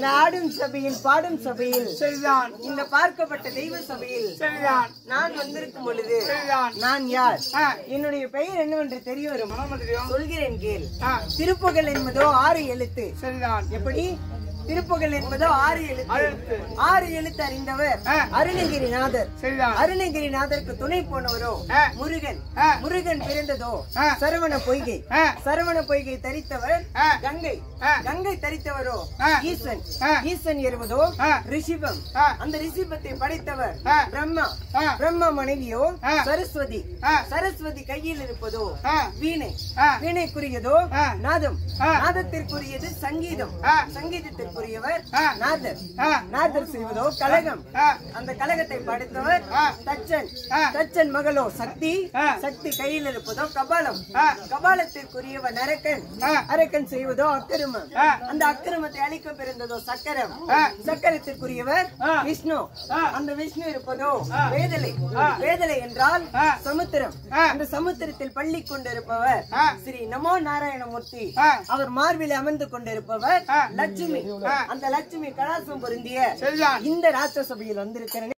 இந்த ஆடும் சபையில் பாடும் சபையில் சரிதான். இந்த பார்க்கப்பட்ட தெய்வ சபையில் சரிதான். நான் வந்திருக்கும் பொழுது சரிதான். நான் யார், என்னுடைய பெயர் என்னவென்று தெரிய வரும். சொல்கிறேன் கேள். திருப்புகழ் என்பதோ 6 எழுத்து. சரிதான். எப்படி? திருப்புகழ் என்பதோ 6 எழுத்து. 6 எழுத்து அறிந்தவர் அருணகிரிநாதர். அருணகிரிநாதருக்கு துணை போனவரோ முருகன். முருகன் பிறந்ததோ சரவண பொய்கை. சரவண பொய்கை தரித்தவர் கங்கை. கங்கை தரித்தவரோ ஈசன். ஈசன் எறுவதோ ரிஷிபம். அந்த ரிஷிபத்தை படைத்தவர் பிரம்மா. பிரம்மா மனைவியோ சரஸ்வதி. சரஸ்வதி கையில் இருப்பதோ வீணை. வீணைக்குரியதோ நாதம். நாதத்திற்குரியது சங்கீதம். சங்கீதத்திற்கு நாதர். நாதர் செய்வதோ கலகம். அந்த கலகத்தை படைத்தவர் தச்சன். தச்சன் மகளோ சக்தி. சக்தி கையில் இருப்பதோ கபாலம். கபாலத்திற்குரியவர் அரக்கன். அரக்கன் செய்வதோ அக்கிரமம். அந்த அக்கிரமத்தை அழிக்க பிறந்ததோ சக்கரம். சக்கரத்திற்குரியவர் விஷ்ணு. அந்த விஷ்ணு இருப்பதோ வேதலை. வேதலை என்றால் சமுத்திரம். அந்த சமுத்திரத்தில் பள்ளி கொண்டிருப்பவர் ஸ்ரீ நமோ நாராயணமூர்த்தி. அவர் மார்பில் அமர்ந்து கொண்டிருப்பவர் லட்சுமி. அந்த லட்சுமி கலாசம் பொருந்திய இந்த ராட்சசபையில் வந்திருக்கிறேன்.